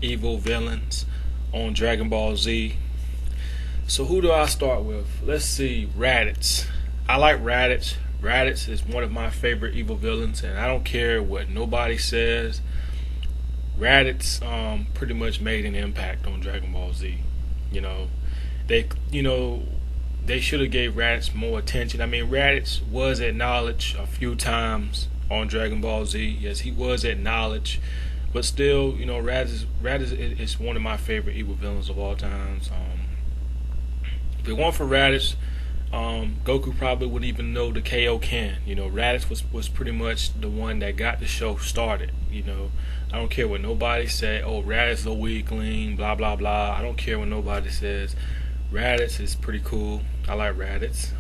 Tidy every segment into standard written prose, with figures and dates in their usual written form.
evil villains on Dragon Ball Z. So who do I start with? Let's see, Raditz. I like Raditz. Raditz is one of my favorite evil villains, and I don't care what nobody says. Raditz pretty much made an impact on Dragon Ball Z. You know, they they should have gave Raditz more attention. I mean, Raditz was acknowledged a few times on Dragon Ball Z. Yes, he was acknowledged, but still, Raditz is one of my favorite evil villains of all times. If it weren't for Raditz, Goku probably wouldn't even know the Kaioken. Raditz was pretty much the one that got the show started. I don't care what nobody say. Oh, Raditz is a weakling, blah blah blah. I don't care what nobody says. Raditz is pretty cool. I like Raditz.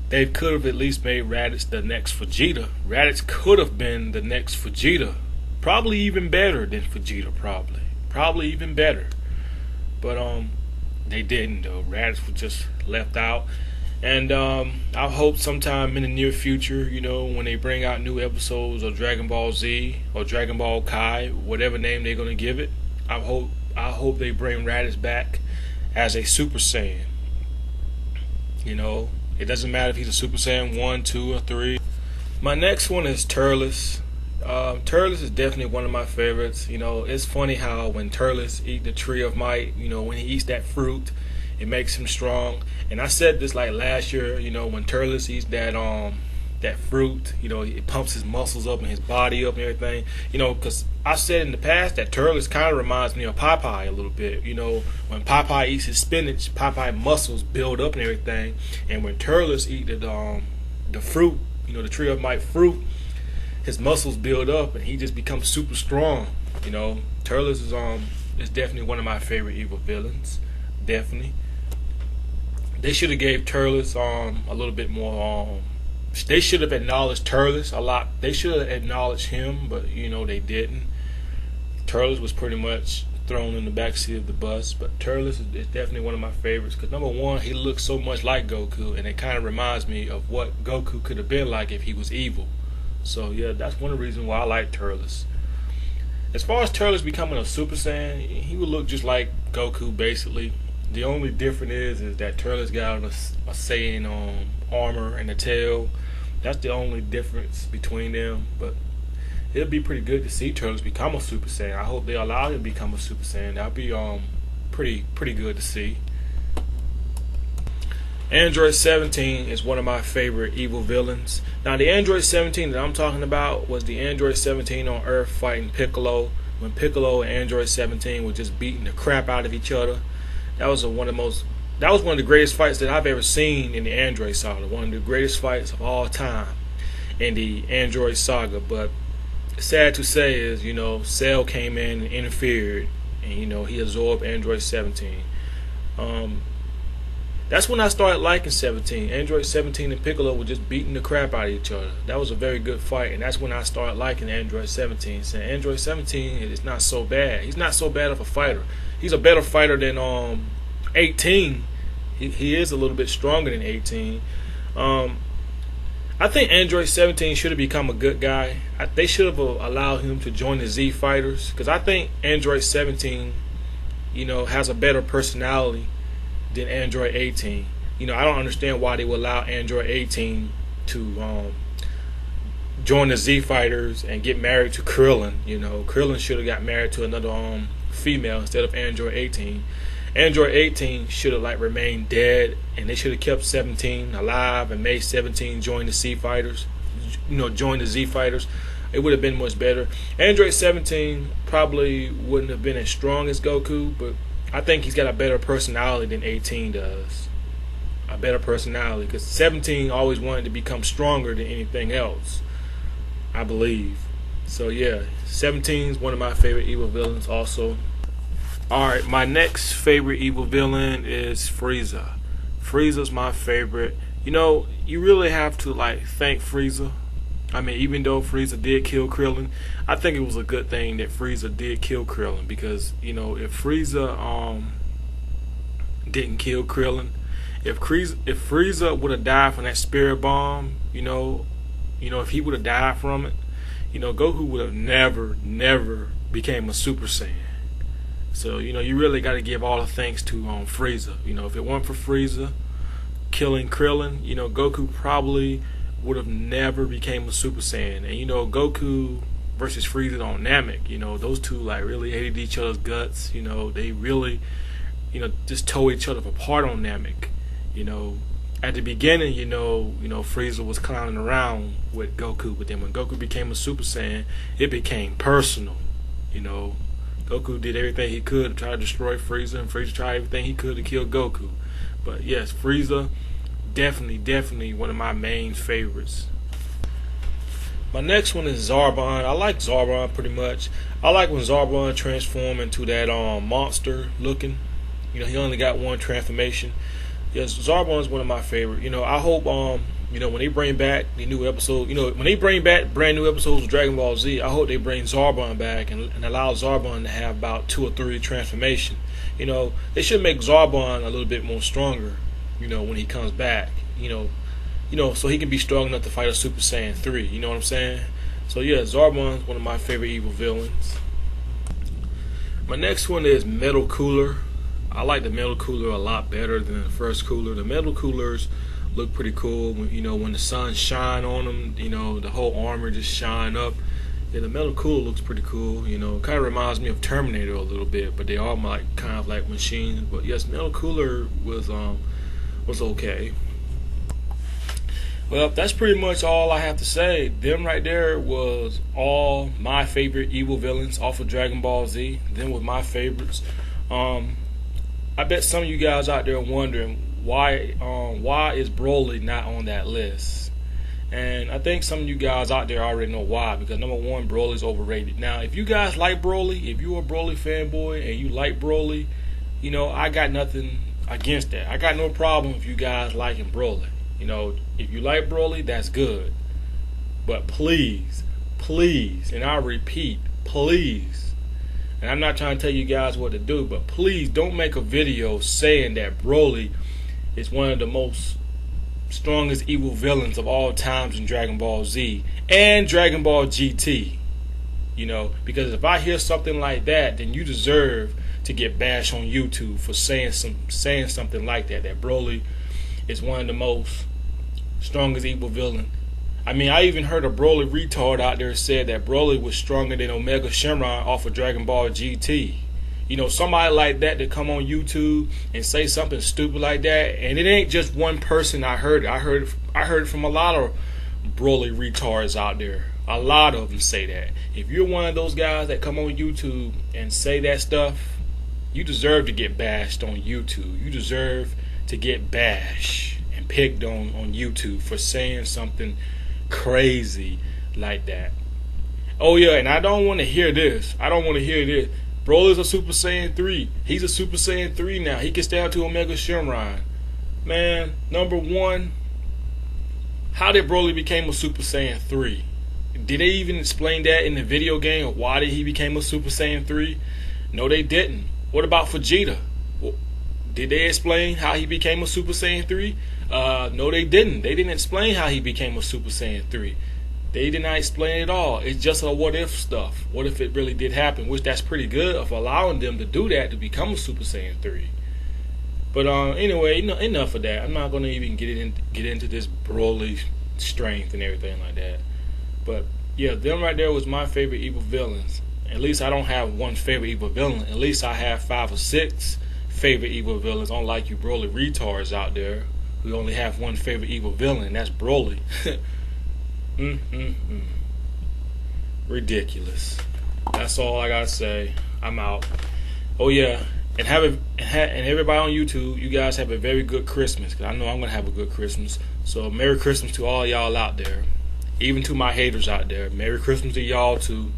They could have at least made Raditz the next Vegeta. Raditz could have been the next Vegeta. Probably even better than Vegeta, probably even better. But they didn't though. Raditz was just left out. And I hope sometime in the near future, when they bring out new episodes of Dragon Ball Z or Dragon Ball Kai, whatever name they're gonna give it, I hope they bring Raditz back as a Super Saiyan. It doesn't matter if he's a Super Saiyan 1, 2, or 3. My next one is Turles. Turles is definitely one of my favorites. It's funny how when Turles eat the Tree of Might, when he eats that fruit, it makes him strong. And I said this like last year, when Turles eats that fruit, it pumps his muscles up and his body up and everything. Because I said in the past that Turles kind of reminds me of Popeye a little bit. When Popeye eats his spinach, Popeye muscles build up and everything. And when Turles eat the fruit, the Tree of Might fruit, his muscles build up and he just becomes super strong. Turles is definitely one of my favorite evil villains. Definitely. They should have gave Turles a little bit more. They should have acknowledged Turles a lot. They should have acknowledged him, but they didn't. Turles was pretty much thrown in the backseat of the bus, but Turles is definitely one of my favorites because number one, he looks so much like Goku, and it kind of reminds me of what Goku could have been like if he was evil. So yeah, that's one of the reasons why I like Turles. As far as Turles becoming a Super Saiyan, he would look just like Goku basically. The only difference is that Turles got a Saiyan armor and a tail. That's the only difference between them. But it'll be pretty good to see Turles become a Super Saiyan. I hope they allow him to become a Super Saiyan. That'll be pretty good to see. Android 17 is one of my favorite evil villains. Now the Android 17 that I'm talking about was the Android 17 on Earth fighting Piccolo. When Piccolo and Android 17 were just beating the crap out of each other. That was one of the greatest fights that I've ever seen in the Android saga. One of the greatest fights of all time in the Android saga. But sad to say is, Cell came in and interfered, and he absorbed Android 17. That's when I started liking 17. Android 17 and Piccolo were just beating the crap out of each other. That was a very good fight, and that's when I started liking Android 17. Saying Android 17 is not so bad. He's not so bad of a fighter. He's a better fighter than 18. He is a little bit stronger than 18. I think Android 17 should have become a good guy. They should have allowed him to join the Z Fighters because I think Android 17, has a better personality than Android 18. I don't understand why they would allow Android 18 to join the Z Fighters and get married to Krillin. Krillin should have got married to another female instead of Android 18. Android 18 should have remained dead, and they should have kept 17 alive and made 17 join the Z Fighters. Join the Z Fighters. It would have been much better. Android 17 probably wouldn't have been as strong as Goku, but I think he's got a better personality than 18 does. A better personality because 17 always wanted to become stronger than anything else, I believe. So yeah, 17 is one of my favorite evil villains also. Alright, my next favorite evil villain is Frieza. Frieza's my favorite. You really have to thank Frieza. I mean, even though Frieza did kill Krillin, I think it was a good thing that Frieza did kill Krillin because, if Frieza didn't kill Krillin, if Frieza would have died from that spirit bomb, if he would have died from it, Goku would have never became a Super Saiyan. So, you really got to give all the thanks to Frieza. If it weren't for Frieza killing Krillin, Goku probably would have never became a Super Saiyan. And, Goku versus Frieza on Namek, those two, like, really hated each other's guts. They really, just tore each other apart on Namek. At the beginning, Frieza was clowning around with Goku, but then when Goku became a Super Saiyan, it became personal. Goku did everything he could to try to destroy Frieza, and Frieza tried everything he could to kill Goku. But yes, Frieza, definitely one of my main favorites. My next one is Zarbon. I like Zarbon pretty much. I like when Zarbon transformed into that monster looking. He only got one transformation. Yes, Zarbon is one of my favorite. I hope when they bring back the new episode, when they bring back brand new episodes of Dragon Ball Z, I hope they bring Zarbon back and allow Zarbon to have about 2 or 3 transformations. They should make Zarbon a little bit more stronger, when he comes back, so he can be strong enough to fight a Super Saiyan 3, you know what I'm saying? So yeah, Zarbon is one of my favorite evil villains. My next one is Metal Cooler. I like the Metal Cooler a lot better than the first Cooler. The Metal Coolers look pretty cool when the sun shine on them, the whole armor just shine up. Yeah, the Metal Cooler looks pretty cool. Kind of reminds me of Terminator a little bit, but they are kind of like machines. But yes, Metal Cooler was okay. Well, that's pretty much all I have to say. Them right there was all my favorite evil villains off of Dragon Ball Z. Them were my favorites. I bet some of you guys out there are wondering why is Broly not on that list? And I think some of you guys out there already know why. Because number one, Broly's overrated. Now, if you guys like Broly, if you're a Broly fanboy and you like Broly, I got nothing against that. I got no problem if you guys liking Broly. If you like Broly, that's good. But please, and I repeat, please, and I'm not trying to tell you guys what to do, but please don't make a video saying that Broly is one of the most strongest evil villains of all times in Dragon Ball Z and Dragon Ball GT. Because if I hear something like that, then you deserve to get bashed on YouTube for saying something like that. That Broly is one of the most strongest evil villain. I even heard a Broly retard out there said that Broly was stronger than Omega Shenron off of Dragon Ball GT. Somebody like that to come on YouTube and say something stupid like that, and it ain't just one person. I heard it from a lot of Broly retards out there. A lot of them say that. If you're one of those guys that come on YouTube and say that stuff, you deserve to get bashed on YouTube. You deserve to get bashed and picked on YouTube for saying something crazy like that. Oh yeah, and I don't want to hear this. Broly's a Super Saiyan 3. He's a Super Saiyan 3 now. He can stand to Omega Shenron. Man, number one, how did Broly become a Super Saiyan 3? Did they even explain that in the video game? Why did he become a Super Saiyan 3? No, they didn't. What about Vegeta? Did they explain how he became a Super Saiyan 3? No, they didn't. They didn't explain how he became a Super Saiyan 3. They did not explain it at all. It's just a what if stuff. What if it really did happen? Which that's pretty good of allowing them to do that, to become a Super Saiyan 3. But anyway, enough of that. I'm not going to even get into this Broly strength and everything like that. But yeah, them right there was my favorite evil villains. At least I don't have one favorite evil villain. At least I have 5 or 6 favorite evil villains, unlike you Broly retards out there who only have one favorite evil villain, and that's Broly. Ridiculous. That's all I gotta say. I'm out. Oh yeah, and everybody on YouTube, you guys have a very good Christmas, because I know I'm gonna have a good Christmas. So Merry Christmas to all y'all out there, even to my haters out there. Merry Christmas to y'all too.